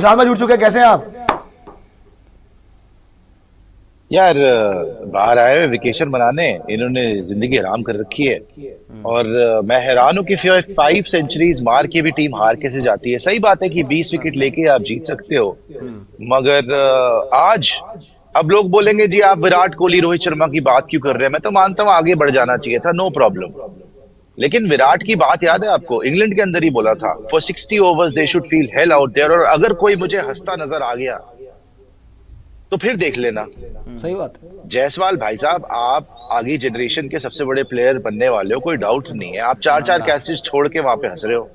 सुशांत भाई जुड़ चुके हैं, कैसे हैं आप? यार बाहर आए हुए वेकेशन मनाने, इन्होंने जिंदगी हराम कर रखी है। और मैं हैरान हूँ कि 5 सेंचुरीज मार के भी टीम हार कैसे जाती है। सही बात है कि 20 विकेट लेके आप जीत सकते हो, मगर आज अब लोग बोलेंगे जी आप विराट कोहली रोहित शर्मा की बात क्यों कर रहे हैं। मैं तो मानता हूँ आगे बढ़ जाना चाहिए था, नो प्रॉब्लम। लेकिन विराट की बात याद है आपको? इंग्लैंड के अंदर ही बोला था, for 60 overs they should feel hell out there, और अगर कोई मुझे हंसता नजर आ गया तो फिर देख लेना। सही बात है। जायसवाल भाई साहब, आप आगे जनरेशन के सबसे बड़े प्लेयर बनने वाले हो, कोई डाउट नहीं है। आप चार चार कैचेस छोड़ के वहां पे हंस रहे हो।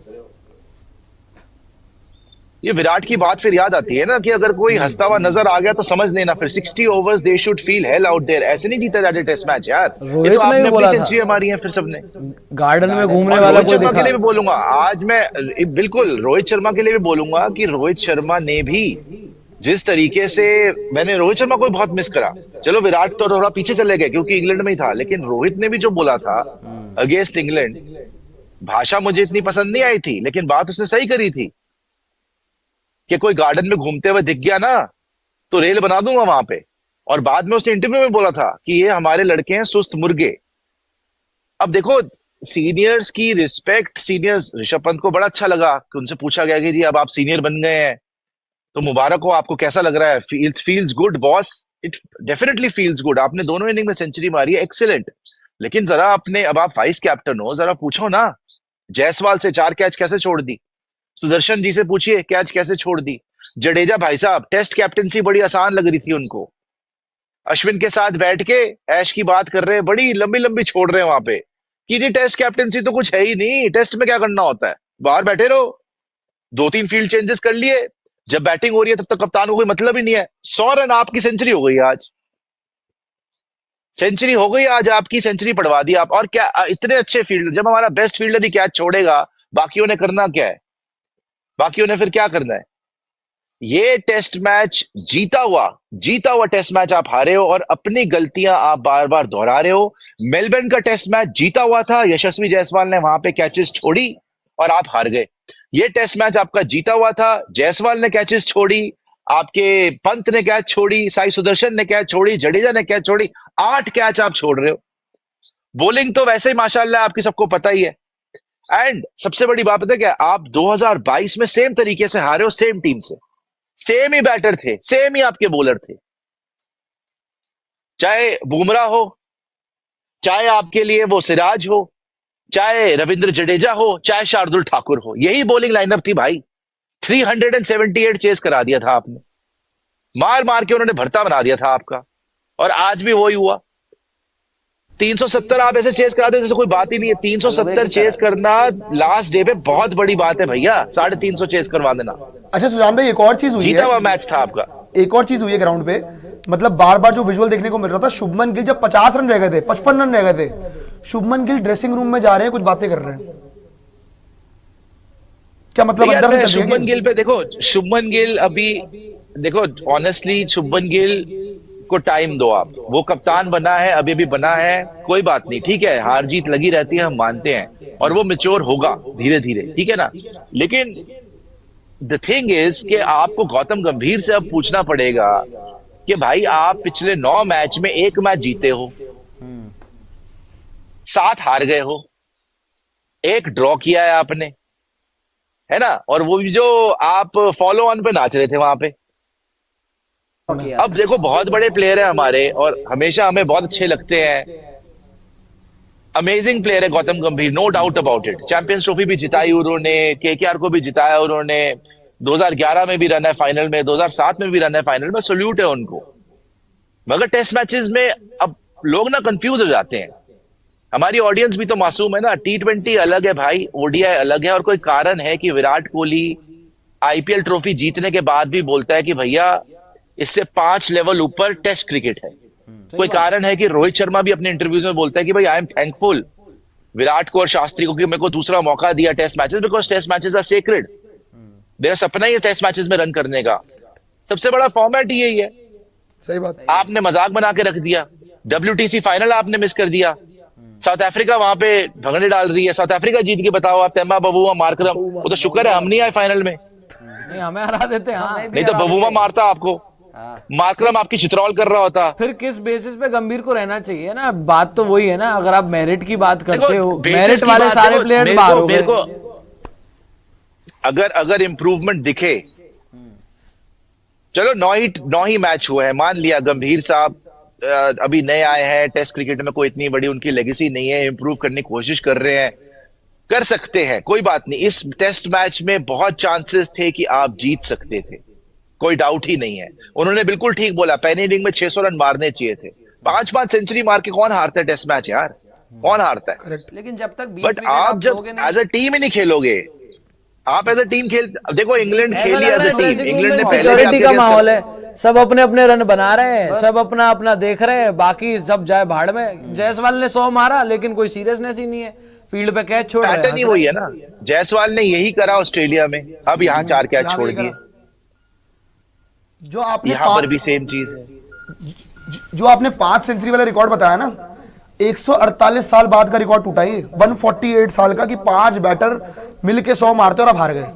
ये विराट की बात फिर याद आती है ना कि अगर कोई हंसता हुआ नजर आ गया तो समझ लेना फिर 60 overs they should feel hell out there. ऐसे नहीं जीता जाते टेस्ट मैच यार। ये तो रोहित ने भी आपने अपनी बोला था, सेंचुरी मारी है फिर सबने। गार्डन में घूमने और वाला रोहित कोई शर्मा के दिखा। लिए भी बोलूंगा आज मैं, बिल्कुल रोहित शर्मा के लिए भी बोलूंगा कि रोहित शर्मा ने भी जिस तरीके से, मैंने रोहित शर्मा को भी बहुत मिस करा। चलो विराट तो थोड़ा पीछे चले गए क्योंकि इंग्लैंड में ही था, लेकिन रोहित ने भी जो बोला था अगेंस्ट इंग्लैंड, भाषा मुझे इतनी पसंद नहीं आई थी, लेकिन बात उसने सही करी थी कि कोई गार्डन में घूमते हुए दिख गया ना तो रेल बना दूंगा वहां पे। और बाद में उसने इंटरव्यू में बोला था कि ये हमारे लड़के हैं सुस्त मुर्गे। अब देखो, सीनियर्स की रिस्पेक्ट, सीनियर्स, ऋषभ पंत को बड़ा अच्छा लगा कि उनसे पूछा गया कि जी अब आप सीनियर बन गए हैं तो मुबारक हो, आपको कैसा लग रहा है? Feels good boss. It definitely feels good. आपने दोनों इनिंग में सेंचुरी मारी है, एक्सीलेंट। लेकिन जरा अपने, अब आप वाइस कैप्टन हो, जरा पूछो ना, जायसवाल से 4 कैच कैसे छोड़ दी? सुदर्शन जी से पूछिए कैच कैसे छोड़ दी? जडेजा भाई साहब, टेस्ट कैप्टनसी बड़ी आसान लग रही थी उनको, अश्विन के साथ बैठ के ऐश की बात कर रहे हैं, बड़ी लंबी लंबी छोड़ रहे हैं वहां पे कि जी टेस्ट कैप्टनसी तो कुछ है ही नहीं, टेस्ट में क्या करना होता है, बाहर बैठे रहो। 2-3 फील्ड चेंजेस कर लिए, जब बैटिंग हो रही है तब तक कप्तान को कोई मतलब ही नहीं है। 100 रन आपकी सेंचुरी हो गई आज, सेंचुरी हो गई आज आपकी, सेंचुरी पढ़वा दी आप। और क्या इतने अच्छे फील्डर, जब हमारा बेस्ट फील्डर ही कैच छोड़ेगा, बाकियों ने करना क्या है? बाकियों ने फिर क्या करना है? ये टेस्ट मैच जीता हुआ टेस्ट मैच आप हारे हो, और अपनी गलतियां आप बार बार दोहरा रहे हो। मेलबर्न का टेस्ट मैच जीता हुआ था, यशस्वी जायसवाल ने वहां पे कैचेस छोड़ी और आप हार गए। ये टेस्ट मैच आपका जीता हुआ था, जायसवाल ने कैचेस छोड़ी, आपके पंत ने कैच छोड़ी, साई सुदर्शन ने कैच छोड़ी, जडेजा ने कैच छोड़ी। 8 कैच आप छोड़ रहे हो। बॉलिंग तो वैसे ही माशाल्लाह आपकी सबको पता ही है। एंड सबसे बड़ी बात पता है क्या? आप 2022 में सेम तरीके से हारे हो, सेम टीम से, सेम ही बैटर थे, सेम ही आपके बॉलर थे, चाहे बुमराह हो, चाहे आपके लिए वो सिराज हो, चाहे रविंद्र जडेजा हो, चाहे शार्दुल ठाकुर हो, यही बॉलिंग लाइनअप थी भाई। 378 चेस करा दिया था आपने, मार मार के उन्होंने भरता बना दिया था आपका। और आज भी वही हुआ। 370 आप ऐसे चेस करा दे जैसे कोई बात ही नहीं है। गलबे 370 की चेस तरह। करना लास्ट डे पे बहुत बड़ी बात है भैया, 350 चेस करवा देना। अच्छा सुशांत भाई, एक और चीज हुई जीता है, हुआ मैच था आपका। एक और चीज हुई है ग्राउंड पे। मतलब बार बार जो विजुअल देखने को मिल रहा था, शुभमन गिल जब 50 रन रह गए थे, 55 रन रह गए थे, शुभमन गिल ड्रेसिंग रूम में जा रहे हैं, कुछ बातें कर रहे हैं। क्या मतलब नहीं यार, अंदर से मैं चल रही है शुभमन गेम? गिल पे, देखो शुभमन गिल अभी, देखो ऑनेस्टली शुभमन गिल को टाइम दो आप। वो कप्तान बना है, अभी अभी बना है, कोई बात नहीं, ठीक है, हार जीत लगी रहती है, हम मानते हैं। और वो मेच्योर होगा धीरे धीरे, ठीक है ना। लेकिन द थिंग इज कि आपको गौतम गंभीर से अब पूछना पड़ेगा कि भाई आप पिछले 9 मैच में एक मैच जीते हो, 7 हार गए हो, एक ड्रॉ किया है आपने, है ना। और वो भी जो आप फॉलो ऑन पे नाच रहे थे वहां पे। अब देखो बहुत बड़े प्लेयर है हमारे और हमेशा हमें बहुत अच्छे लगते हैं, अमेजिंग प्लेयर है Gautam Gambhir, no doubt about it. Champions trophy भी जिताई उन्होंने, केकेआर को भी जिताया उन्होंने, 2011 में भी रन है फाइनल में, 2007 में भी रन है फाइनल में, सल्यूट है उनको। मगर टेस्ट मैचेस में अब लोग ना कंफ्यूज हो जाते हैं। हमारी ऑडियंस भी तो मासूम है ना। T20 अलग है भाई, ओडीआई अलग है, और कोई कारण है कि विराट कोहली आईपीएल ट्रॉफी जीतने के बाद भी बोलता है कि भैया इससे 5 लेवल ऊपर टेस्ट क्रिकेट है। सही कोई बात है। कारण है कि रोहित शर्मा भी अपने इंटरव्यूज में बोलता है कि भाई आई एम थैंकफुल विराट को और शास्त्री को कि मेरे को दूसरा मौका दिया test matches, because test matches are sacred. मेरा सपना ही है टेस्ट मैचेस में रन करने का, सबसे बड़ा फॉर्मेट ही यही है। सही बात। आपने मजाक बना के रख दिया, WTC फाइनल आपने मिस कर दिया। साउथ अफ्रीका वहां पे भगड़े डाल रही है, साउथ अफ्रीका जीत के बताओ आप, तेमा बबुआ मारकरम, वो तो शुक्र है हम नहीं आए फाइनल में। नहीं हमें हरा देते हाँ। नहीं तो बबूमा मारता आपको, मार्करम आपकी चित्रौल कर रहा होता। फिर किस बेसिस पे गंभीर को रहना चाहिए ना, बात तो वही है ना। अगर आप मेरिट की बात करते देखो, हो, basis मेरिट की वाले बात सारे देखो, प्लेयर बाहर हो मेरे गए। को अगर इम्प्रूवमेंट दिखे, चलो 9 ही मैच हुए हैं, मान लिया गंभीर साहब अभी नए आए हैं, टेस्ट क्रिकेट में कोई इतनी बड़ी उनकी लेगेसी नहीं है, इंप्रूव करने की कोशिश कर रहे हैं, कर सकते हैं, कोई बात नहीं। इस टेस्ट मैच में बहुत चांसेस थे कि आप जीत सकते थे, कोई डाउट ही नहीं है। उन्होंने बिल्कुल ठीक बोला, पहली इनिंग में 600 रन मारने चाहिए थे। 5-5 सेंचुरी मार के कौन हारता है टेस्ट मैच यार, कौन हारता है? लेकिन जब तक 20 बट विकेट आप जब लोगे नहीं, एज अ टीम ही नहीं खेलोगे, आप एज अ टीम खेल, देखो इंग्लैंड ऐसा खेली लग एज रहा अ है टीम, ड्रेसिंग रूम इंग्लैंड ने में पहले भी सिक्योरिटी आपके का against माहौल है, सब अपने अपने रन बना रहे हैं, सब अपना अपना देख रहे हैं, बाकी सब जाए भाड़ में। जायसवाल ने 100 मारा लेकिन कोई सीरियसनेस ही नहीं है, फील्ड पे कैच छोड़ रहे हैं, पैटर्न ही हंस वही रहे है ना। जायसवाल ने यही करा ऑस्ट्रेलिया में, अब यहाँ 4 कैच यहाँ छोड़ भी दिए, करा। जो आपने यहाँ पर पांच- भी सेम चीज है। जो आपने 5 सेंचुरी वाला रिकॉर्ड बताया ना, 148 साल बाद का रिकॉर्ड टूटा ये, 148 साल का, कि 5 बैटर मिलके 100 मारते और आप हार गए।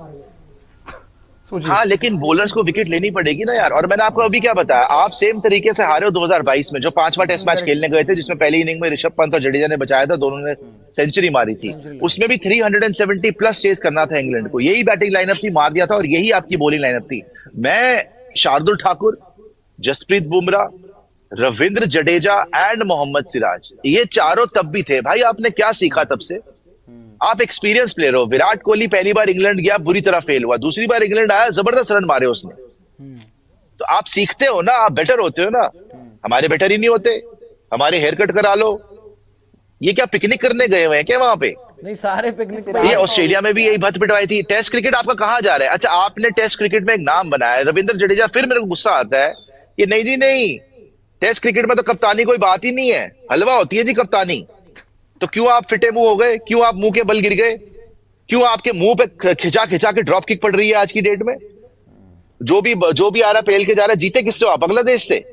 सोचिए। हाँ, लेकिन बॉलर्स को विकेट लेनी पड़ेगी ना यार। और मैंने आपको अभी क्या बताया, आप सेम तरीके से हारे हो 2022 में, जो 5वां टेस्ट मैच खेलने गए थे, जिसमें पहली इनिंग में ऋषभ पंत और जडेजा ने बचाया था, दोनों ने सेंचुरी मारी थी। उसमें भी 370 प्लस चेस करना था इंग्लैंड को, यही बैटिंग लाइनअप थी, मार दिया था, और यही आपकी बॉलिंग लाइनअप थी। मैं शार्दुल ठाकुर, जसप्रीत बुमराह, रविंद्र जडेजा एंड मोहम्मद सिराज, ये चारों तब भी थे भाई। आपने क्या सीखा तब से? आप एक्सपीरियंस प्लेयर हो। विराट कोहली पहली बार इंग्लैंड गया, बुरी तरह फेल हुआ, दूसरी बार इंग्लैंड आया, जबरदस्त रन मारे उसने। तो आप सीखते हो ना, आप बेटर होते हो ना। हमारे बेटर ही नहीं होते, हमारे हेयर कट करा लो। ये क्या पिकनिक करने गए हुए हैं क्या वहां पे? नहीं सारे पिकनिक ये ऑस्ट्रेलिया में भी यही भत पिटवाई थी। टेस्ट क्रिकेट आपका कहाँ जा रहा है? अच्छा, आपने टेस्ट क्रिकेट में एक नाम बनाया है, रविंद्र जडेजा। फिर मेरे को गुस्सा आता है कि नहीं जी नहीं, टेस्ट क्रिकेट में तो कप्तानी कोई बात ही नहीं है, हलवा होती है जी कप्तानी। तो क्यों आप फिटे मुंह हो गए? क्यों आप मुंह के बल गिर गए? क्यों आपके मुंह पे खिंचा खिंचा के ड्रॉप किक पड़ रही है आज की डेट में? जो भी आ रहा पेल के जा रहा है, जीते किससे हो आप? बांग्लादेश से।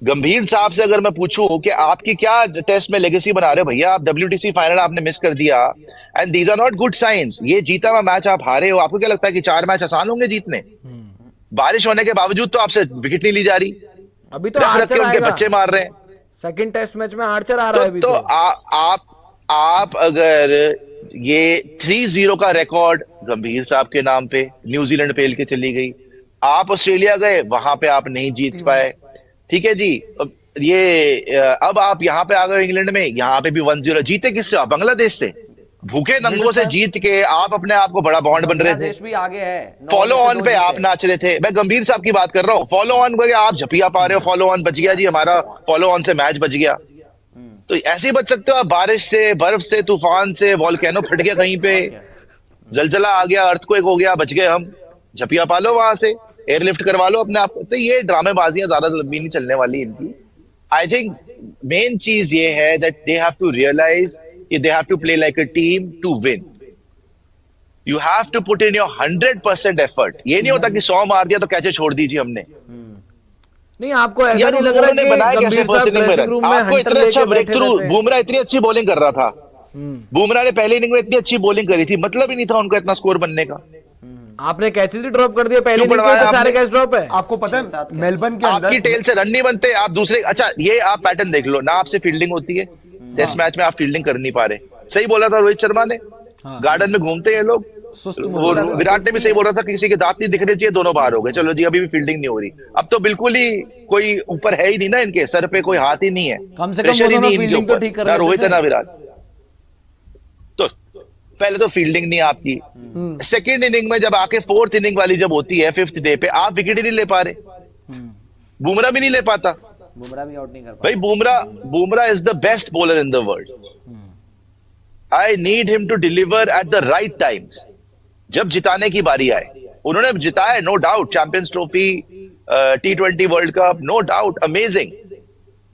गंभीर साहब से अगर मैं पूछूं कि आपकी क्या टेस्ट में लेगेसी बना रहे हो भैया, आप WTC फाइनल आपने मिस कर दिया, and these are not good science. ये जीता हुआ मैच आप हारे हो, आपको क्या लगता है कि 4 मैच आसान होंगे जीतने? बारिश होने के बावजूद तो आपसे विकेट नहीं ली जा रही, अभी तो रख रख के आर्चर उनके आएगा, बच्चे मार रहे हैं। सेकंड टेस्ट मैच में आर्चर आ रहा है अभी तो आप अगर ये 3-0 का रिकॉर्ड गंभीर साहब के नाम पे न्यूजीलैंड पेल के चली गई, आप ऑस्ट्रेलिया गए, वहां पे आप नहीं जीत पाए, ठीक है जी। अब आप यहाँ पे आ गए इंग्लैंड में, यहाँ पे भी 1-0 जीते किससे? आप बांग्लादेश से। भूखे नंगों से जीत के आप अपने आप को बड़ा बॉन्ड बन रहे थे। बांग्लादेश भी आगे है, फॉलो ऑन पे आप नाच रहे थे। मैं गंभीर साहब की बात कर रहा हूँ, फॉलो ऑन पे आप झपिया पा रहे हो। फॉलो ऑन बच गया जी, हमारा फॉलो ऑन से मैच बच गया। तो ऐसे ही बच सकते हो आप, बारिश से, बर्फ से, तूफान से, वॉल्केनो फट गया कहीं पे, जलजला आ गया, अर्थक्वेक हो गया, बच गए हम। झपिया पा लो वहां से, एयरलिफ्ट करवा लो अपने आप को। तो ये ड्रामेबाजियां ज्यादा लंबी नहीं चलने वाली इनकी। आई थिंक मेन चीज ये है that they have to realise कि they have to play like a team to win. You have to put in your 100% effort. ये नहीं होता कि 100 मार दिया तो कैसे छोड़ दीजिए हमने। नहीं आपको ऐसा यार नहीं लग रहा उन्होंने कि बनाया कैसे गंभीर फर्स्ट साहब इनिंग में ड्रेसिंग रन? रूम में आपको हंटर इतना अच्छा लेके ब्रेक बैठे थ्रू, रहते हैं। बुमराह इतनी अच्छी बॉलिंग कर रहा था, बुमराह ने पहले इनिंग में इतनी अच्छी बॉलिंग करी थी, मतलब ही नहीं था उनका इतना स्कोर बनने का। आपने कैचेस ही ड्रॉप कर दिया पहले क्यों इनिंग में, बढ़वाया तो सारे आपने? कैच ड्रॉप है। आपको पता है मेलबर्न के आपकी अंदर टेल से रन नहीं बनते, आप दूसरे। अच्छा, ये आप पैटर्न देख लो ना, आपसे फील्डिंग होती है, टेस्ट मैच में आप फील्डिंग कर नहीं पा रहे। सही बोला था रोहित शर्मा ने, गार्डन में घूमते हैं लोग। सुस्त वो विराट ने भी सही बोल रहा था कि किसी के दांत नहीं दिखने चाहिए, दोनों बाहर हो गए। चलो जी, अभी भी फील्डिंग नहीं हो रही। अब तो बिल्कुल ही कोई ऊपर है ही नहीं ना, इनके सर पे कोई हाथ ही नहीं है, कम से कम प्रेशर ही दोनों नहीं इनके फील्डिंग तो ऊपर, ठीक कर ना लेते रोहित है थे। ना विराट। तो पहले तो फील्डिंग नहीं आपकी, सेकेंड इनिंग में जब आके 4th इनिंग वाली जब होती है 5th डे पे, आप विकेट ही नहीं ले पा रहे। बुमराह भी नहीं ले पाता बुमराह भी आउट नहीं कर भाई। Bumrah is the best bowler in the world. I need him to deliver at the right times. जब जिताने की बारी आए, उन्होंने जिताया, no doubt, champions trophy, T20 world cup, no doubt, amazing.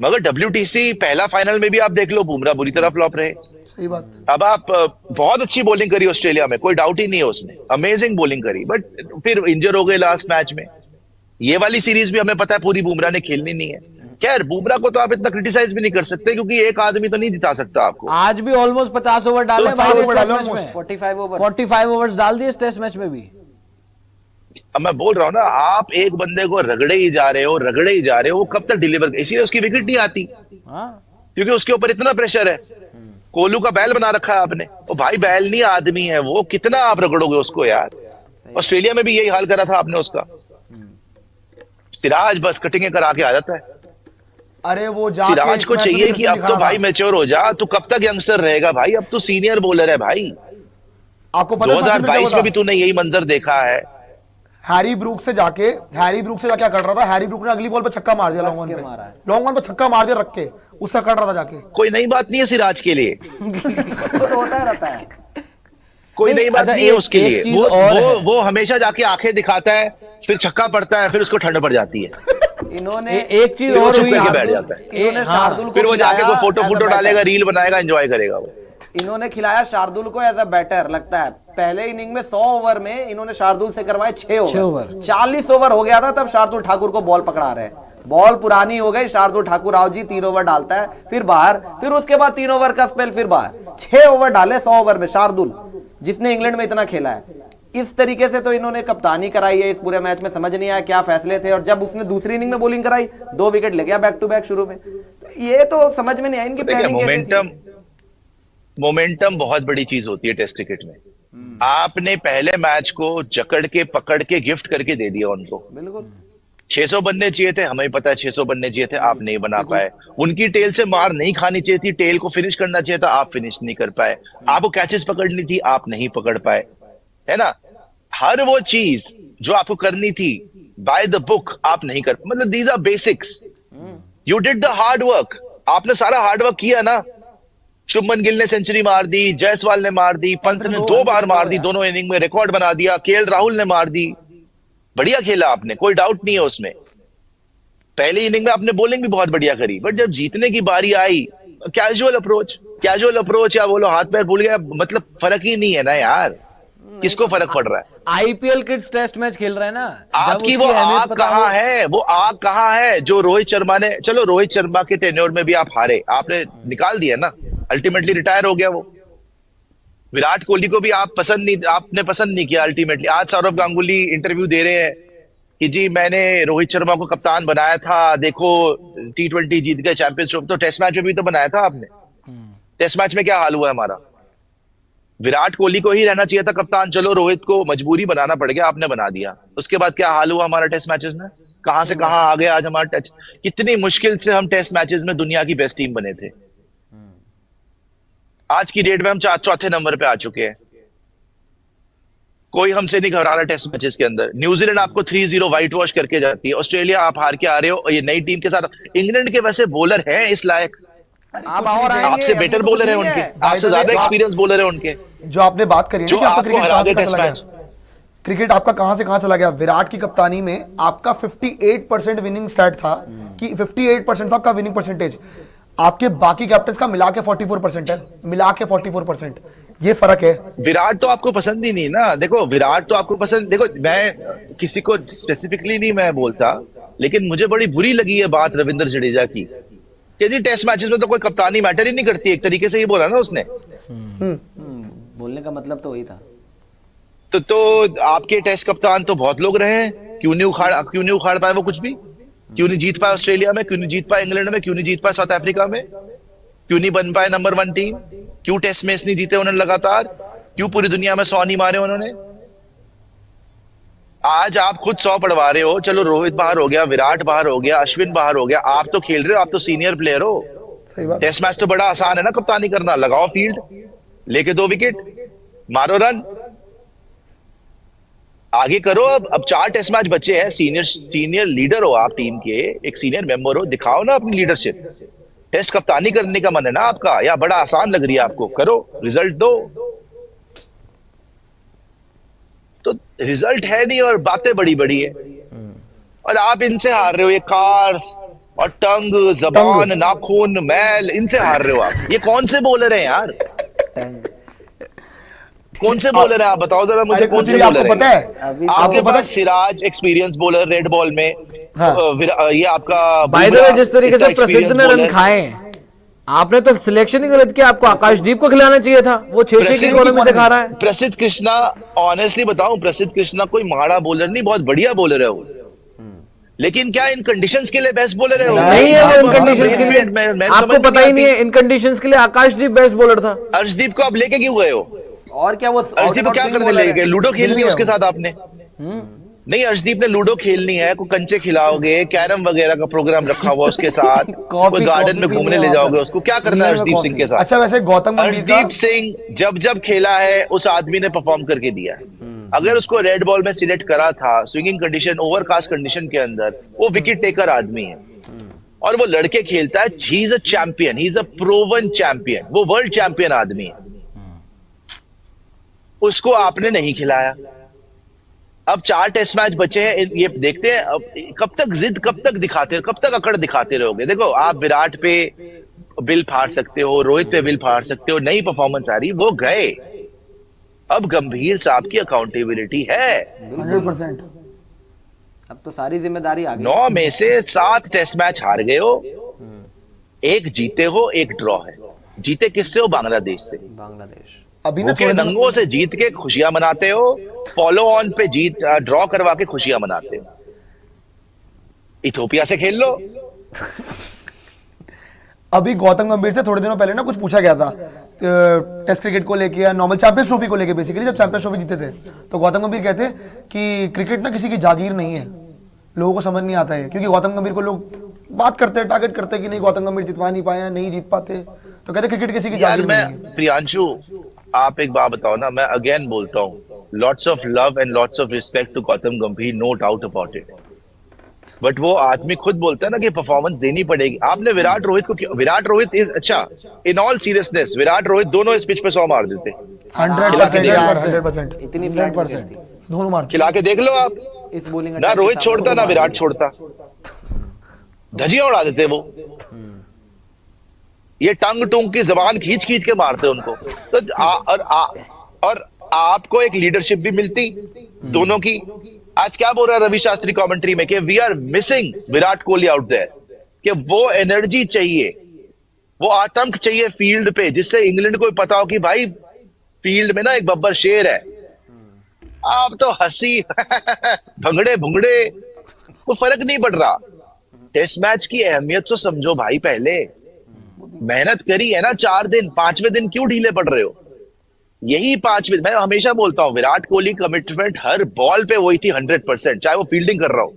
मगर WTC पहला फाइनल में भी आप देख लो, बुमराह बुरी तरह फ्लॉप रहे। सही बात। अब आप बहुत अच्छी बॉलिंग करी ऑस्ट्रेलिया में, कोई डाउट ही नहीं है, उसने अमेजिंग बॉलिंग करी, बट फिर इंजर हो गए लास्ट मैच में। ये वाली सीरीज भी हमें पता है पूरी बुमराह ने खेलनी नहीं है। खैर, बुमराह को तो आप इतना क्रिटिसाइज भी नहीं कर सकते, क्योंकि एक आदमी तो नहीं जिता सकता आपको। आज भी ऑलमोस्ट 50 ओवर डाले तो भाई 50 इस ओवर टेस्ट डाले मैच में, 45 ओवर 45 ओवर्स डाल दिए इस टेस्ट मैच में भी। अब मैं बोल रहा हूँ ना, आप एक बंदे को रगड़े ही जा रहे हो, वो कब तक डिलीवर, इसीलिए उसकी विकेट नहीं आती, हाँ क्योंकि उसके ऊपर इतना प्रेशर है। कोहलू का बैल बना रखा है आपने, वो भाई बैल नहीं आदमी है वो, कितना आप रगड़ोगे उसको यार। ऑस्ट्रेलिया में भी यही हाल करा था आपने उसका। सिराज बस कटिंग करा के आ जाता है। अरे वो जाके सिराज को इस मैच में चाहिए कि किसने अब तो दिखाना भाई था? मैच्योर हो जा, तू कब तक यंगस्टर रहेगा भाई, अब तू सीनियर बॉलर है भाई। आपको पता है सचिन ने क्या 2022 बोला? में भी तूने यही मंजर देखा है। हैरी ब्रूक से जाके क्या कर रहा था, हैरी ब्रूक ने अगली बॉल पे छक्का मार दिया, लॉन्ग वन पे, मारा है। लॉन्ग वन पे छक्का मार दिया रख के, उससे कर रहा था जाके। कोई नई बात नहीं है सिराज के लिए, वो तो होता रहता है। कोई नहीं, नई बात अच्छा, नहीं है एक- उसके एक लिए। चीज वो और वो है। वो हमेशा जाके आंखें दिखाता है, फिर छक्का पड़ता है, फिर उसको ठंड पड़ जाती है, इन्होंने एक चीज फिर वो और चुप हुई, करके बैठ जाता है। इन्होंने हाँ। शार्दुल को फिर वो जाके कोई खिलाया photo as a photo batter। डालेगा, रील बनाएगा, एंजॉय करेगा वो। इन्होंने खिलाया शार्दुल को एज अ बैटर, लगता है पहले इनिंग में 100 ओवर में इन्होंने शार्दुल से करवाए 6 ओवर। 40 ओवर हो गया था तब शार्दुल ठाकुर को बॉल पकड़ा रहे, बॉल पुरानी हो गई, शार्दुल ठाकुर आओ जी 3 ओवर डालता है, फिर बाहर, फिर उसके बाद 3 ओवर का स्पेल, फिर बाहर। 6 ओवर डाले 100 ओवर में शार्दुल, जिसने इंग्लैंड में इतना खेला है। इस तरीके से तो इन्होंने कप्तानी कराई है इस पूरे मैच में, समझ नहीं आया क्या फैसले थे। और जब उसने दूसरी इनिंग में बॉलिंग कराई, 2 विकेट ले गया बैक टू बैक शुरू में। तो ये तो समझ में नहीं आया इनकी देखिए, प्लानिंग कैसे थी। मोमेंटम बहुत बड़ी चीज होती है टेस्ट क्रिकेट में। आपने पहले मैच को जकड़ के पकड़ के गिफ्ट करके दे दिया उनको। बिल्कुल 600 बनने चाहिए थे, हमें पता है 600 बनने चाहिए थे, आप नहीं बना पाए। उनकी टेल से मार नहीं खानी चाहिए थी, टेल को फिनिश करना चाहिए था, आप फिनिश नहीं कर पाए। आपको कैचेस पकड़नी थी, आप नहीं पकड़ पाए, है ना। हर वो चीज जो आपको करनी थी बाय द बुक आप नहीं कर, मतलब these our basics. You did the hard work, आपने सारा हार्ड वर्क किया ना। शुभमन गिल ने सेंचुरी मार दी, जायसवाल ने मार दी, पंत ने 2 बार मार दी, दोनों इनिंग में रिकॉर्ड बना दिया, केएल राहुल ने मार दी। बढ़िया खेला आपने, कोई डाउट नहीं है उसमें। पहली इनिंग में आपने बॉलिंग भी बहुत बढ़िया करी, बट जब जीतने की बारी आई, कैजुअल अप्रोच या बोलो हाथ पैर भूल गया, मतलब फर्क ही नहीं है ना यार। किसको फर्क पड़ रहा है? आईपीएल किड्स टेस्ट मैच खेल रहे हैं ना, जब आपकी उसकी वो अहमियत आग पता कहाँ हो। है? वो आग कहाँ है जो रोहित शर्मा ने, चलो रोहित शर्मा के टेन्योर में भी आप हारे, आपने निकाल दिया ना, अल्टीमेटली रिटायर हो गया वो। विराट कोहली को भी आपने पसंद नहीं किया अल्टीमेटली। आज सौरव गांगुली इंटरव्यू दे रहे हैं कि जी मैंने रोहित शर्मा को कप्तान बनाया था, देखो T20 जीत गए, चैंपियंस, तो टेस्ट मैच में भी तो बनाया था आपने। टेस्ट मैच में क्या हाल हुआ हमारा? विराट कोहली को ही रहना चाहिए था कप्तान, चलो रोहित को मजबूरी बनाना पड़ गया, आपने बना दिया। उसके बाद क्या हाल हुआ हमारा टेस्ट मैचेस में? कहां से कहां आ गए आज हमारा टेस्ट। कितनी मुश्किल से हम टेस्ट मैचेस में दुनिया की बेस्ट टीम बने थे। आज की डेट में हम चौथे नंबर पे आ चुके हैं। कोई हमसे नहीं घबरा रहा टेस्ट मैचेस के अंदर। न्यूजीलैंड आपको 3-0 व्हाइट वॉश करके जाती है, ऑस्ट्रेलिया आप हार के आ रहे हो, ये नई टीम के साथ। इंग्लैंड के वैसे बॉलर हैं इस लायक, आप और आएंगे, आपसे अभी बेटर तो बॉलर कुछ है नहीं उनके, आपसे ज्यादा एक्सपीरियंस बॉलर है उनके, जो आपने बात करी है जो ना कि आपका आपको क्रिकेट हरा कहां दे से कहां टेस्ट चला मैच। गया, क्रिकेट आपका कहां से कहां चला गया। विराट की कप्तानी में आपका 58% विनिंग स्टैट था, कि 58% था आपका विनिंग परसेंटेज। आपके बाकी कैप्टन का मिला के 44% है, मिला के 44%। ये फर्क है। विराट तो आपको पसंद ही नहीं ना। देखो विराट तो आपको पसंद, देखो मैं किसी को स्पेसिफिकली नहीं मैं बोलता, लेकिन मुझे बड़ी बुरी लगी है बात रविंद्र जडेजा की कि जी टेस्ट मैचेस में तो कोई कप्तानी मैटर ही नहीं करती। एक तरीके से ये बोला ना उसने। बोलने का मतलब तो वही था। तो आपके टेस्ट कप्तान तो बहुत लोग रहे हैं, क्यों नहीं उखाड़ पाए वो कुछ भी? क्यों नहीं जीत पाए ऑस्ट्रेलिया में, क्यों नहीं जीत पाए इंग्लैंड में, क्यों नहीं जीत पाए साउथ अफ्रीका में, क्यों नहीं बन पाए नंबर 1 टीम, क्यों टेस्ट मैच नहीं जीते उन्होंने लगातार, क्यों पूरी दुनिया में 100 नहीं मारे उन्होंने? आज आप खुद 100 पढ़वा रहे हो, चलो रोहित बाहर हो गया, विराट बाहर हो गया, अश्विन बाहर हो गया, आप तो खेल रहे हो, आप तो सीनियर प्लेयर हो। सही बात। टेस्ट मैच तो बड़ा आसान है ना कप्तानी करना, लगाओ फील्ड, लेके 2 विकेट, मारो रन, आगे करो। अब 4 टेस्ट मैच बचे हैं, सीनियर लीडर हो आप टीम के, एक सीनियर मेंबर हो, दिखाओ ना अपनी लीडरशिप। टेस्ट कप्तानी करने का मन है ना आपका, या बड़ा आसान लग रही है आपको? करो, रिजल्ट दो। तो रिजल्ट है नहीं और बातें बड़ी बड़ी है, और आप इनसे हार रहे हो। ये कार्स और टंग, जबान, नाखून, मैल, इनसे हार रहे हो आप। ये कौन से बॉलर हैं यार? कौन से बॉलर है आप बताओ जरा मुझे, अरे कौन कुछ से भी बॉलर आपको पता है? है? अभी आपके आपको पता पास Siraj experience bowler red ball में, हाँ। ये आपका बाय द वे जिस तरीके से इतना प्रसिद्ध ने experienced रन bowler। खाए हैं, आपने तो सिलेक्शन ही गलत किया, आपको आकाशदीप को खिलाना चाहिए था, वो 6-6 की इकोनॉमी से खा रहा है। प्रसिद्ध कृष्णा, ऑनेस्टली बताऊं, प्रसिद्ध कृष्णा कोई माड़ा बॉलर नहीं, बहुत बढ़िया बॉलर है वो, लेकिन क्या इन कंडीशंस के लिए बेस्ट बॉलर है वो? नहीं है वो इन कंडीशंस के लिए, मैं आपको पता ही नहीं है। इन कंडीशंस के लिए आकाशदीप बेस्ट बॉलर था। अर्शदीप को आप लेके क्यों गए हो? और क्या वो अर्शदीप को क्या करने ले गए? लूडो खेलनी है उसके साथ आपने? नहीं, अर्शदीप ने लूडो खेलनी है, को कंचे खिलाओगे, कैरम वगैरह का प्रोग्राम रखा हुआ उसके साथ, कोई गार्डन में घूमने ले जाओगे उसको, क्या करना है अर्शदीप सिंह के साथ? अच्छा वैसे गौतम गंभीर अर्शदीप सिंह जब जब खेला है उस आदमी ने परफॉर्म करके दिया है। अगर उसको रेड बॉल में सिलेक्ट करा था स्विंगिंग कंडीशन, ओवरकास्ट कंडीशन के अंदर, वो विकेट टेकर आदमी है और वो लड़के खेलता है। He is a champion, he is a proven champion, वो वर्ल्ड चैंपियन आदमी है। उसको आपने नहीं खिलाया। अब 4 टेस्ट मैच बचे हैं, ये देखते हैं अब कब तक जिद, कब तक दिखाते, कब तक अकड़ दिखाते रहोगे। देखो, आप विराट पे बिल फाड़ सकते हो, रोहित पे बिल फाड़ सकते हो, नई परफॉर्मेंस आ रही, वो गए। अब गंभीर साहब की अकाउंटेबिलिटी है। 100%। अब तो सारी जिम्मेदारी आ गई। 9 में से 7 टेस्ट मैच हार गए हो, 1 जीते हो, 1 ड्रॉ है। जीते किससे हो? बांग्लादेश से। बांग्लादेश अभी ना भूखे थोड़े दिनों- नंगों से जीत के खुशियां मनाते हो, फॉलो ऑन पे जीत ड्रॉ करवा के खुशियां मनाते हो। इथोपिया से खेल लो। अभी गौतम गंभीर से थोड़े दिनों पहले ना कुछ पूछा गया था टेस्ट क्रिकेट को लेके या नॉर्मल चैंपियंस ट्रॉफी को लेके। बेसिकली जब चैंपियंस ट्रॉफी जीते थे तो गौतम गंभीर कहते कि क्रिकेट ना किसी की जागीर नहीं है, लोगों को समझ नहीं आता है। क्योंकि गौतम गंभीर को लोग बात करते हैं, टारगेट करते हैं कि नहीं गौतम गंभीर जितवा नहीं पाए, नहीं जीत पाते, तो कहते क्रिकेट किसी की यार जागीर मैं, नहीं है। प्रियांशु, आप एक बात बताओ ना, मैं अगेन बोलता हूँ, lots of love and lots of respect to Gautam Gambhir, no doubt about it. But वो आदमी खुद बोलता है ना कि परफॉर्मेंस देनी पड़ेगी। आपने विराट रोहित को, विराट रोहित इज, अच्छा in all seriousness, Virat Rohit दोनों इस पिच पे 100 मार देते, 100%। इतनी फ्लैट विकेट थी। दोनों मारते। खिला के देख लो आप। इस बॉलिंग ना रोहित छोड़ता ना विराट छोड़ता, धजिया उड़ा देते वो। ये टंग टूंग की जबान खींच खींच के मारते उनको। तो और आपको एक लीडरशिप भी मिलती दोनों की। आज क्या बोल रहा है रवि शास्त्री कमेंट्री में कि we are missing Virat Kohli out there, कि वो एनर्जी चाहिए, वो आतंक चाहिए फील्ड पे, जिससे इंग्लैंड को पता हो कि भाई फील्ड में ना एक बब्बर शेर है। आप तो हंसी भंगड़े भुंगड़े, वो फर्क नहीं पड़ रहा। टेस्ट मैच की अहमियत तो समझो भाई। पहले मेहनत करी है ना 4 दिन, 5वें दिन क्यों ढीले पड़ रहे हो? यही 5वें, मैं हमेशा बोलता हूं, विराट कोहली कमिटमेंट हर बॉल पे वही थी 100%, चाहे वो फील्डिंग कर रहा हो।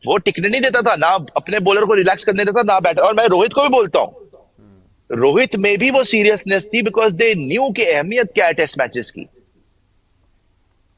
वो टिकने नहीं देता था, ना अपने बॉलर को रिलैक्स करने देता, ना बैटर। और मैं रोहित को भी बोलता हूं, रोहित में भी वो सीरियसनेस थी, बिकॉज दे न्यू की अहमियत क्या है टेस्ट मैचेस की।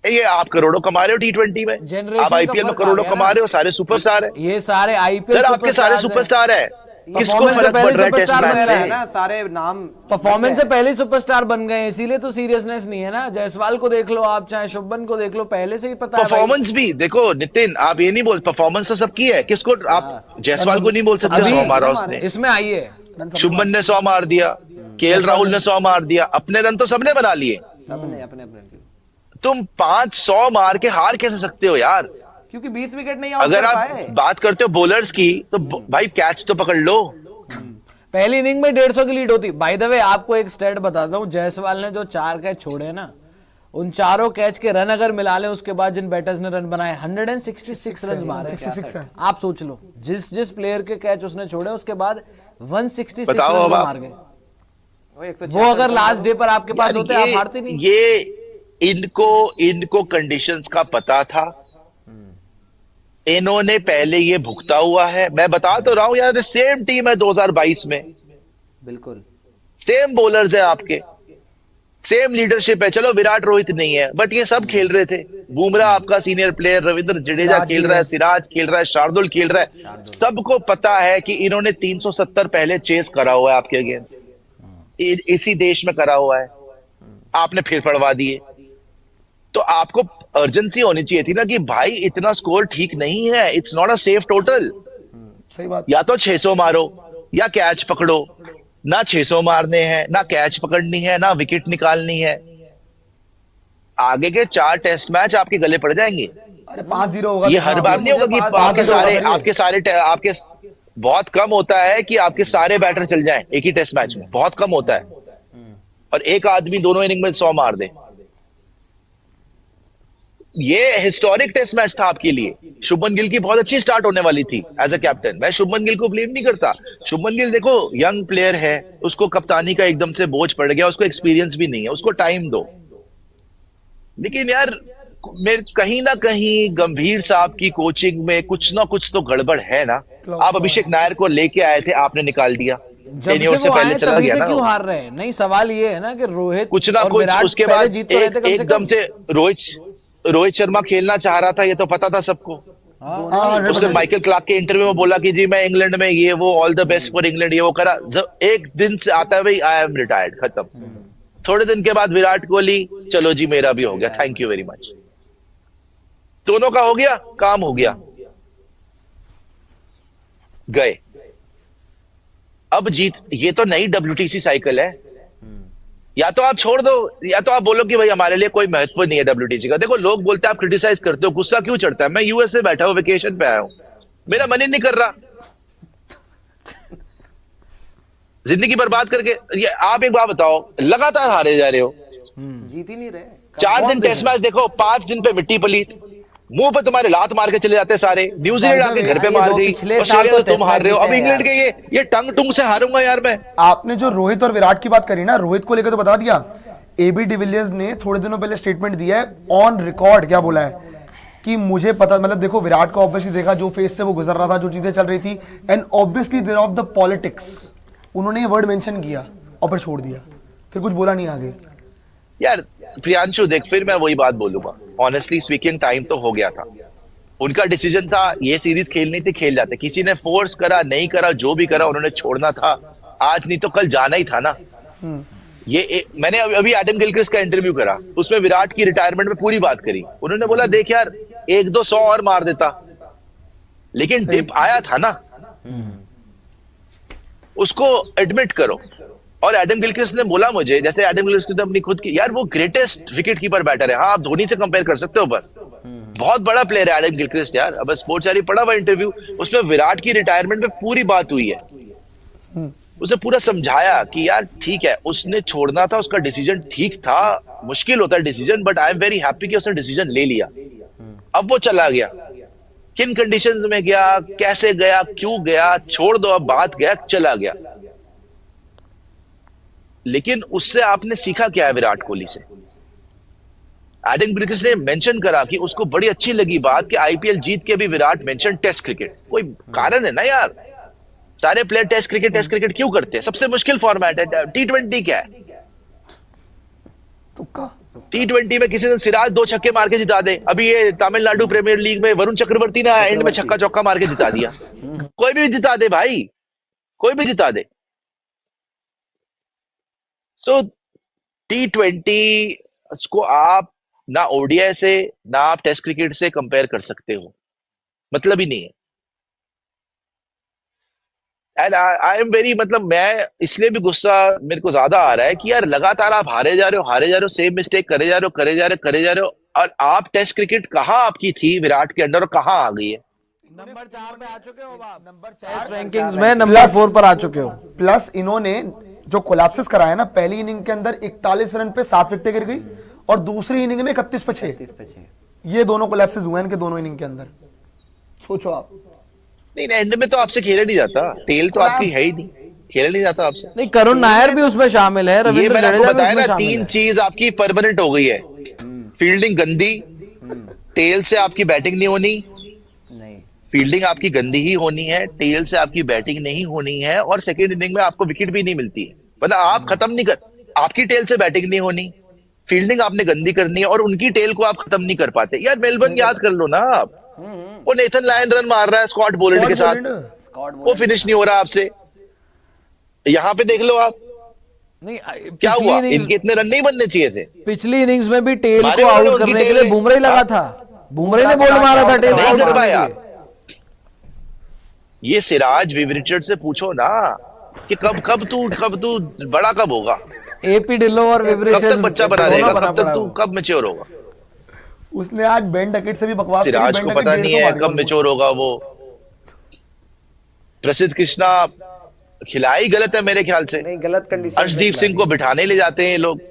ये आप करोड़ों कमा रहे हो T20 में, Generation आप का आईपीएल में फर्क आ करोड़ों गया कमा ना। रहे हो, सारे सुपरस्टार है ये सारे आईपीएल सर, आपके सारे सुपरस्टार है। किसको Performance से फर्क पहले पड़ रहा है टेस्ट superstar मैच बन से? रहा है ना, सारे नाम परफॉर्मेंस से पहले ही सुपरस्टार बन गए, इसीलिए तो सीरियसनेस नहीं है ना। जायसवाल को देख लो आप, चाहे शुभमन को देख लो, पहले से ही पता है भाई। परफॉर्मेंस भी देखो नितिन, आप ये नहीं बोल, परफॉर्मेंस तो सबकी है। किसको आप जायसवाल को नहीं बोल सकते अभी 100 मारा उसने, इसमें आइए, शुभमन ने 100 मार दिया, केएल राहुल ने 100 मार दिया, अपने रन तो सबने बना लिए। सबने अपने अपने टीम। तुम 500 मार के हार कैसे सकते हो यार? क्योंकि 20 विकेट नहीं आउट अगर कर आप पाए। बात करते हो बॉलर्स की, तो भाई कैच तो पकड़ लो। पहली इनिंग में 150 की लीड होती। बाय द वे आपको एक स्टेट बताता हूँ, जायसवाल ने जो 4 कैच छोड़े ना, उन चारों कैच के रन अगर मिला ले उसके बाद जिन बैटर्स ने रन बनाए, 166 रन मारे। 66 है। आप सोच लो, जिस प्लेयर के कैच उसने छोड़े उसके बाद 166 बताओ रन अब आप। मार गए। वो अगर लास्ट डे पर आपके पास यार होते आप हारते नहीं। ये इनको कंडीशंस का पता था, इन्होंने पहले ये भुगता हुआ है। मैं बता तो रहा हूं यार, सेम टीम है 2022 में, बिल्कुल सेम बॉलर्स है आपके, सेम लीडरशिप है। चलो विराट रोहित नहीं है, बट ये सब खेल रहे थे। बुमराह आपका सीनियर प्लेयर, रविंद्र जडेजा खेल रहा है, सिराज खेल रहा है, शार्दुल खेल रहा है। सबको पता है कि इन्होंने 370 पहले चेस करा हुआ है आपके अगेंस्ट, इसी देश में करा हुआ है, आपने फिर पड़वा दिए। तो आपको अर्जेंसी होनी चाहिए थी ना कि भाई इतना स्कोर ठीक नहीं है, it's not a safe total. सही बात। या तो 600 मारो या कैच पकड़ो। ना 600 मारने हैं, ना कैच पकड़नी है, ना विकेट निकालनी है। आगे के 4 टेस्ट मैच आपके गले पड़ जाएंगे। अरे 5-0 होगा ये तो हर हाँ, बार नहीं होगा कि मुझे आपके बात- सारे बात- आपके सारे बहुत कम होता है कि आपके सारे बैटर चल जाएं एक ही टेस्ट मैच में, बहुत कम होता है, और एक आदमी दोनों इनिंग में 100 मार दे। ये हिस्टोरिक टेस्ट मैच था आपके लिए। शुभमन गिल की बहुत अच्छी स्टार्ट होने वाली थी एज अ कैप्टन। मैं शुभमन गिल को ब्लेम नहीं करता। शुभमन गिल देखो यंग प्लेयर है, उसको कप्तानी का एकदम से बोझ पड़ गया, उसको एक्सपीरियंस भी नहीं है, उसको टाइम दो। लेकिन यार मेरे कहीं ना कहीं गंभीर साहब की कोचिंग में कुछ ना कुछ तो गड़बड़ है ना। आप अभिषेक नायर को लेके आए थे, आपने निकाल दिया, जब टेन्योर से से वो पहले आए चला तभी गया से ना। क्यों हार रहे हैं? नहीं, सवाल ये है ना कि रोहित कुछ ना और कुछ विराट उसके पहले बाद जीत तो रहे थे कम से एकदम कम। से रोहित शर्मा खेलना चाह रहा था, ये तो पता था सबको। हाँ, उसने माइकल क्लार्क के इंटरव्यू में बोला कि जी मैं इंग्लैंड में ये वो all the best for England, ये वो करा। एक दिन से आता है भाई आई एम रिटायर्ड, खत्म। थोड़े दिन के बाद विराट कोहली, चलो जी मेरा भी हो गया, थैंक यू वेरी मच। दोनों का हो गया, काम हो गया, गए। अब जीत, ये तो नई WTC साइकिल है। या तो आप छोड़ दो, या तो आप बोलो कि भाई हमारे लिए कोई महत्व नहीं है WTC का। देखो लोग बोलते हैं आप क्रिटिसाइज करते हो, गुस्सा क्यों चढ़ता है? मैं यूएसए बैठा हूं, वेकेशन पे आया हूं, मेरा मन ही नहीं कर रहा जिंदगी बर्बाद करके। ये आप एक बात बताओ, लगातार हारे जा रहे हो, जीत ही नहीं रहे। 4 दिन टेस्ट मैच देखो, 5 दिन पे मिट्टी पलीत, मुंह पे तुम्हारे लात मार के चले जाते सारे। न्यूजीलैंड आके घर पे ये मार दो गई, पिछले साल ऑस्ट्रेलिया तो तो तुम हार रहे हो, टेस्ट अब मैच इंग्लैंड जीते के ये टंग टुंग से हारूंगा यार मैं। आपने जो रोहित और विराट की बात करी ना, रोहित को लेकर तो बता दिया। AB डिविलियर्स ने थोड़े दिनों पहले स्टेटमेंट दिया है, ऑन रिकॉर्ड क्या बोला है कि मुझे पता, मतलब देखो विराट को ऑब्वियसली देखा जो फेस से वो गुजर रहा था, जो चीजें चल रही थी, and obviously there of the politics, उन्होंने ये वर्ड मेंशन किया और फिर छोड़ दिया, फिर कुछ बोला नहीं आगे। यार प्रियांशु देख, फिर मैं वही बात बोलूंगा, ऑनेस्टली स्पीकिंग टाइम तो हो गया था। उनका डिसीजन था, ये सीरीज खेलनी थी, खेल जाते। किसी ने फोर्स करा नहीं करा, जो भी करा उन्होंने छोड़ना था। आज नहीं तो कल जाना ही था ना। मैंने अभी एडम गिलक्रिस्ट का इंटरव्यू करा, उसमें विराट की रिटायरमेंट में पूरी बात करी। उन्होंने बोला देख यार 1-2 और मार देता, लेकिन डिप आया था ना, उसको एडमिट करो। और एडम गिलक्रिस्ट ने बोला मुझे, जैसे एडम गिलक्रिस्ट ने अपनी खुद की, यार वो ग्रेटेस्ट विकेट कीपर बैटर है। हाँ आप धोनी से कंपेयर कर सकते हो, बस बहुत बड़ा प्लेयर है एडम गिलक्रिस्ट यार। अब स्पोर्ट्स जारी पड़ा हुआ इंटरव्यू, उसमें विराट की रिटायरमेंट में पूरी बात हुई है। उसे पूरा समझाया कि यार ठीक है, उसने छोड़ना था, उसका डिसीजन ठीक था, मुश्किल होता है decision, but I am very happy कि उसने डिसीजन ले लिया। अब वो चला गया, किन कंडीशंस में गया, कैसे गया, क्यों गया, छोड़ दो अब बात, गया चला गया। लेकिन उससे आपने सीखा क्या है विराट कोहली से? एडम गिलक्रिस्ट ने मेंशन करा कि उसको बड़ी अच्छी लगी बात कि IPL जीत के भी विराट मेंशन टेस्ट क्रिकेट। कोई कारण है ना यार, सारे प्लेयर टेस्ट क्रिकेट क्यों करते हैं? सबसे मुश्किल फॉर्मेट है। T20 क्या है? T20 में किसी दिन सिराज 2 छक्के मार के जिता दे। अभी ये तमिलनाडु प्रीमियर लीग में वरुण चक्रवर्ती ने एंड में छक्का चौका मार के जिता दिया। कोई भी जिता दे भाई, कोई भी जिता दे। तो T20 को आप ना ODI से ना आप टेस्ट क्रिकेट से कंपेयर कर सकते हो, मतलब ही नहीं है। एंड आई एम वेरी, मतलब मैं इसलिए भी गुस्सा मेरे को ज्यादा आ रहा है कि यार लगातार आप हारे जा रहे हो, सेम मिस्टेक करे जा रहे हो। और आप टेस्ट क्रिकेट कहाँ आपकी थी विराट के अंडर और कहाँ आ गई है? नंबर 4 पे आ चुके हो आप, टेस्ट रैंकिंग्स में नंबर 4 पर आ चुके हो। प्लस इन्होंने जो कोलैप्सेस कराया ना, पहली इनिंग के अंदर 41 रन पे 7 विकेटें गिर गई और दूसरी इनिंग में 31 पे 6। ये दोनों कोलैप्सेस हुए इनके दोनों इनिंग के अंदर। सोचो आप। नहीं एंड में तो आपसे खेला नहीं जाता, टेल तो आपकी है ही नहीं, खेला नहीं जाता आपसे। नहीं, करुण नायर भी उसमें शामिल है, ये रविंद्र मैंने आपको जडेजा भी बताया उसमें ना, शामिल 3 है। चीज आपकी परमानेंट हो गई है। फील्डिंग गंदी, टेल से आपकी बैटिंग नहीं होनी, नहीं फील्डिंग आपकी गंदी ही होनी है, टेल से आपकी बैटिंग नहीं होनी है, और सेकेंड इनिंग में आपको विकेट भी नहीं मिलती है। मतलब आप खत्म नहीं कर, आपकी टेल से बैटिंग नहीं होनी, फील्डिंग आपने गंदी करनी है, और उनकी टेल को आप खत्म नहीं कर पाते। यार मेलबर्न याद कर लो ना आप, वो नेथन लायन रन मार रहा है स्कॉट बोलैंड के साथ, वो फिनिश नहीं हो रहा आपसे। यहाँ पे देख लो आप, नहीं, क्या हुआ, पिछली इनके इतने रन नहीं बनने चाहिए थे। पिछली इनिंग्स में भी टेल मारे को उन्होंने, आउट उनकी करने के टेल लिए बुमराह ही लगा था, बुमराह ने बॉल मारा था टेल नहीं आउट कर करने पाया। के लिए। ये सिराज विव रिचर्ड से पूछो ना कि कब तू बड़ा कब होगा, AP डिल्लो और विव कब रिचर्ड्स तक बच्चा बना दोनों रहेगा, बना कब तक पड़ा तू वो। कब मैच्योर होगा? उसने आज बेन डकेट से भी बकवास करी। सिराज बेन को डकेट पता नहीं 150 है मारी कब almost। मैच्योर होगा वो। प्रसिद्ध कृष्णा खिलाई गलत है मेरे ख्याल से। नहीं, गलत कंडीशन अर्शदीप सिंह को बिठाने ले जाते हैं ये लोग।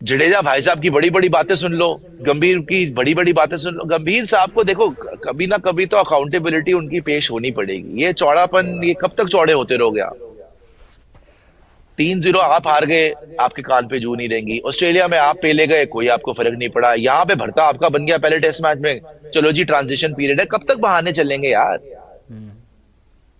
जडेजा भाई साहब की बड़ी बड़ी बातें सुन लो, गंभीर की बड़ी बड़ी बातें सुन लो। गंभीर साहब को देखो, कभी ना कभी तो अकाउंटेबिलिटी उनकी पेश होनी पड़ेगी। ये चौड़ापन, ये कब तक चौड़े होते रहोगे आप? 3-0 आप हार गए, आपके कान पे जू नहीं रहेंगी। ऑस्ट्रेलिया में आप पेले गए, कोई आपको फर्क नहीं पड़ा। यहाँ पे भरता आपका बन गया पहले टेस्ट मैच में, चलो जी ट्रांजिशन पीरियड है। कब तक बहाने चलेंगे यार?